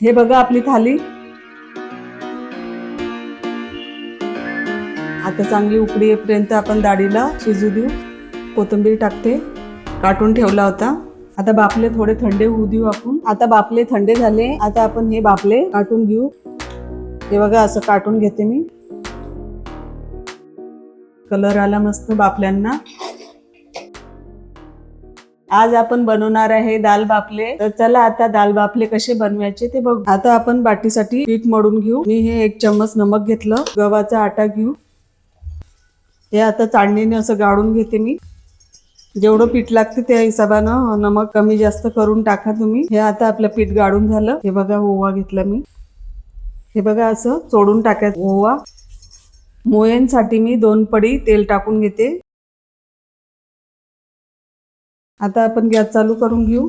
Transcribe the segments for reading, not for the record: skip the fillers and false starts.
हे बघा आपली थाली आता चांगली उकडी येईपर्यंत आपण डाळीला शिजू देऊ। कोथिंबीर टाकते, काटून ठेवला होता। आता बापले थोडे थंडे होऊ देऊ आपण। आता बापले थंडे झाले, आता आपण हे बापले काटून घेऊ। हे बघा असं काटून घेते मी। कलर आला मस्त बापल्यांना। आज आपण बनवणार आहे दाल बाफले। तर चला आता दाल बाफले कसे बनवायचे ते बघू। आता आपण बाटीसाठी पीठ मळून घेऊ। मी हे 1 चम्मच नमक घेतलं, गव्हाचा आटा घेऊ। हे आता चाळणीने असं गाळून घेते मी। जेवढं पीठ लागते त्या हिशोबानं नमक कमी जास्त करून टाका तुम्ही। हे आता आपलं पीठ गाळून झालं। हे बघा ओवा घेतला मी। हे बघा असं चोडून टाकायचं ओवा। मोहनसाठी मी 2 पडी तेल टाकून घेते। आता आपण गॅस चालू करून घेऊ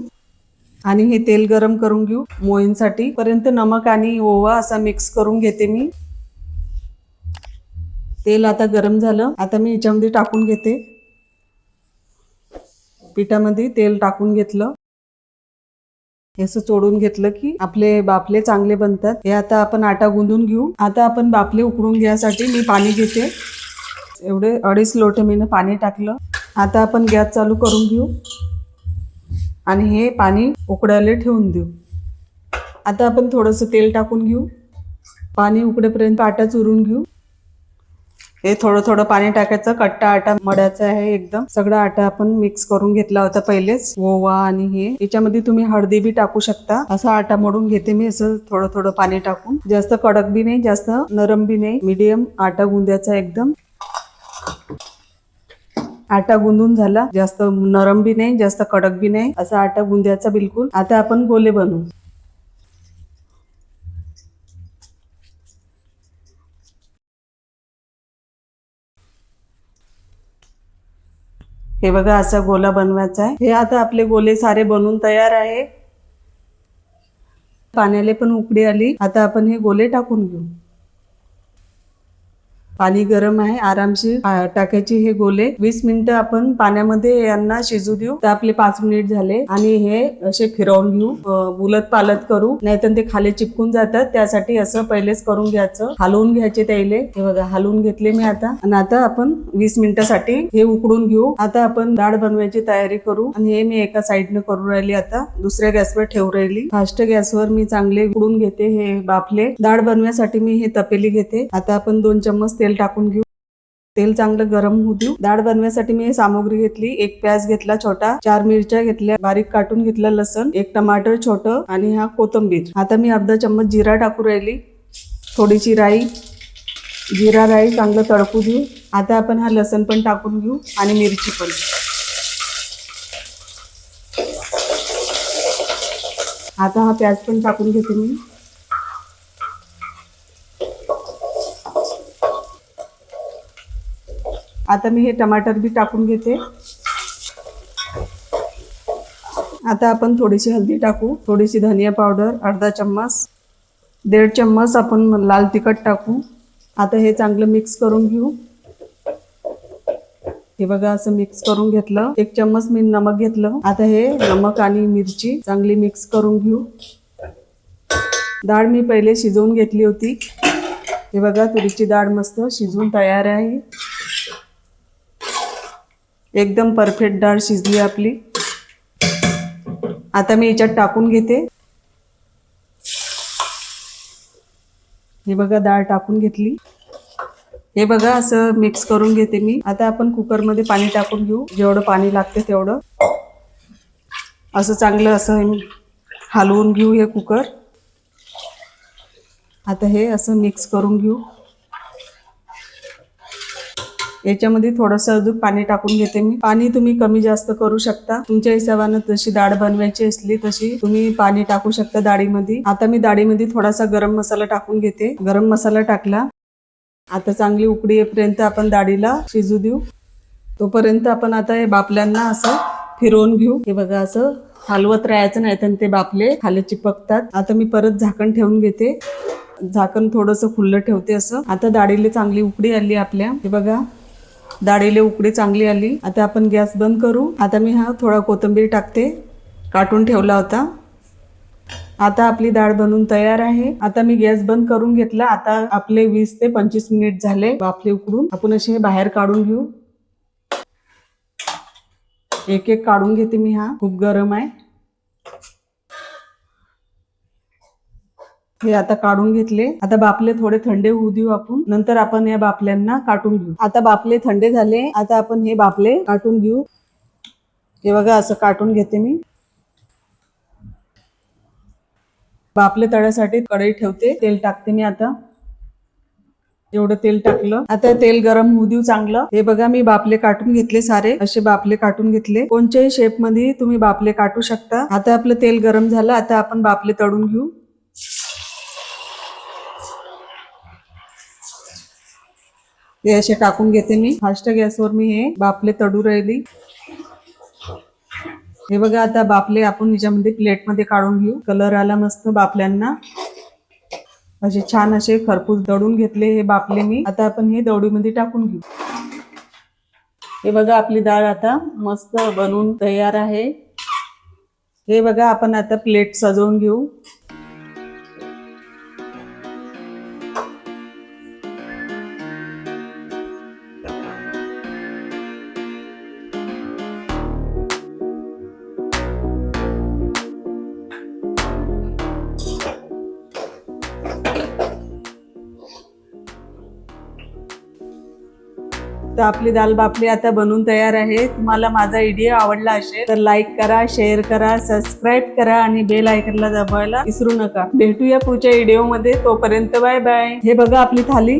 आणि हे तेल गरम करून घेऊ। मोहनसाठी पर्यंत नमक आणि ओवा असा मिक्स करून घेते मी। तेल आता गरम झालं, आता मी याच्यामध्ये टाकून घेते। पिठामध्ये तेल टाकून घेतलं, हे असं चोडून घेतलं की आपले बाफले चांगले बनतात। हे आता आपण आटा गुंदून घेऊ। आता आपण बाफले उकडून घ्यायसाठी मी पाणी घेते। एवढे 2.5 लोटे मी पाणी टाकलं। आता आपण गॅस चालू करून घेऊ आणि हे पाणी उकडायला ठेवून देऊ। आता आपण थोडंसं तेल टाकून घेऊ। पाणी उकडेपर्यंत आटा चुरून घेऊ। हे थोडं थोडं पाणी टाकायचं, कट्टा आटा मळायचा आहे एकदम। सगळा आटा आपण मिक्स करून घेतला होता पहिलेच, ओवा आणि हे। याच्यामध्ये तुम्ही हळदी बी टाकू शकता। असा आटा मळून घेते मी असं थोडं थोडं पाणी टाकून। जास्त कडक बी नाही, जास्त नरम बी नाही, मीडियम आटा गुंद्याचा एकदम। आटा गुंदून झाला, जास्त नरम बी नाही, जास्त कडक बी नाही, असा आटा गुंद्याचा बिलकुल। आता आपण गोले बनवू। हे बघा असा गोला बनवायचा आहे। हे आता आपले गोले सारे बनून तयार आहे। पाण्याला पण उकळी आली, आता आपण हे गोले टाकून घेऊ। पाणी गरम आहे, आरामशीर टाकायचे हे गोले। 20 मिनिटं आपण पाण्यामध्ये यांना शिजू देऊ। तर आपले 5 मिनिट झाले आणि हे असे फिरवून घेऊ, उलट पालट करू, नाहीतर ते खाली चिपकून जातात। त्यासाठी असं पहिलेच करून घ्यायचं, हलवून घ्यायचे त्याले। हे बघा हलवून घेतले मी आता। आणि आता आपण 20 मिनिटासाठी हे उकडून घेऊ। आता आपण डाळ बनवायची तयारी करू आणि हे मी एका साईडने करू राहिली, आता दुसऱ्या गॅसवर ठेवू राहिली। फास्ट गॅसवर मी चांगले उकडून घेते हे बाफले। डाळ बनवण्यासाठी मी हे तपेली घेते। आता आपण 2 चम्मच तेल टाकून घेऊ। तेल चांगलं गरम होऊ देऊ। डाळ बनवण्यासाठी मी सामग्री घेतली, 1 प्याज घेतला छोटा, 4 मिरच्या घेतल्या बारीक काटून घेतला, लसण, 1 टमाटर छोटं आणि हा कोथिंबीर। आता मी अर्धा चम्मच जिरा टाकू राहिली, थोडीशी राई, जिरा राई चांगलं तडकू देऊ। आता आपण हा लसण पण टाकून घेऊ आणि मिरची पण। आता हा प्याज पण टाकून घेते मी। आता मी हे टमाटर बी टाकून घेते। आता आपण थोडीशी हळदी टाकू, थोडीशी धनिया पावडर अर्धा चम्मच, 1.5 चम्मच आपण लाल तिखट टाकू। आता हे चांगलं मिक्स करून घेऊ। हे बघा असं मिक्स करून घेतलं। 1 चम्मच मी नमक घेतलं। आता हे नमक आणि मिरची चांगली मिक्स करून घेऊ। डाळ मी पहिले शिजवून घेतली होती। हे बघा तुरीची डाळ मस्त शिजून तयार आहे। एकदम परफेक्ट डाळ शिजली आपली। आता मी याच्यात टाकून घेते। हे बघा डाळ टाकून घेतली। हे बघा असं मिक्स करून घेते मी। आता आपण कुकर मध्ये पाणी टाकून घेऊ, जेवढं पाणी लागते तेवढं। असं चांगलं असं हलवून घेऊ हे कुकर। आता हे असं मिक्स करून घेऊ। याच्यामध्ये थोडंसं अजून पाणी टाकून घेते मी। पाणी तुम्ही कमी जास्त करू शकता, तुमच्या हिशोबाने जशी डाळ बनवायची असली तशी तुम्ही पाणी टाकू शकता डाळीमध्ये। आता मी डाळीमध्ये थोडासा गरम मसाला टाकून घेते। गरम मसाला टाकला। आता चांगली उकडी येईपर्यंत आपण डाळीला शिजू देऊ। तोपर्यंत आपण आता हे बाफल्यांना असं फिरवून घेऊ। हे बघा असं हलवत राहायचं, नाही तर ते बाफले खाली चिपकतात। आता मी परत झाकण ठेवून घेते, झाकण थोडंसं खुल्लं ठेवते असं। आता डाळीला चांगली उकडी आली आपल्या। हे बघा डाळीला उकडी चांगली आली। आता आपण गॅस बंद करू। आता मी हा थोडा कोथिंबीर टाकते, काटून ठेवला होता। आता आपली डाळ बनून तयार आहे. आता मी गॅस बंद करून घेतला. आता आपले 20 ते 25 मिनिट झाले बाफले उकडून. आपण असे बाहेर काढून घेऊ. एक एक काढून घेते मी. हा खूप गरम आहे. हे आता काढून घेतले. आता बापले थोडे थंडे होऊ देऊ आपण. नंतर आपण या बापल्यांना काटून घेऊ. आता बापले थंडे झाले. आता आपण हे बापले काटून घेऊ. हे बघा असं काटून घेते मी. बापले तळ्यासाठी कढई ठेवते. तेल टाकते मी. आता एवढं तेल टाकलं. आता तेल गरम होऊ देऊ चांगलं. हे बघा मी बापले काटून घेतले. सारे असे बापले काटून घेतले. कोणत्याही शेप मध्ये तुम्ही बापले काटू शकता. आता आपलं तेल गरम झालं. आता आपण बापले तळून घेऊ. हे असे टाकून घेते मी. फास्ट गॅसवर मी हे बापले तळू राहिली. हे बघा आता बापले आपण याच्यामध्ये प्लेट मध्ये काढून घेऊ. कलर आला मस्त बापल्यांना. असे छान असे खरपूस दळून घेतले हे बापले मी. आता आपण हे दवडीमध्ये टाकून घेऊ. हे बघा आपली डाळ आता मस्त बनवून तयार आहे. हे बघा आपण आता प्लेट सजवून घेऊ. तर आपली दाल बाफली आता बनवून तयार आहे. तुम्हाला माझा व्हिडिओ आवडला असेल तर लाईक करा, शेअर करा, सबस्क्राईब करा आणि बेल आयकॉनला दाबायला विसरू नका. भेटूया पुढच्या व्हिडिओ मध्ये. तोपर्यंत बाय बाय. हे बघा आपली थाली.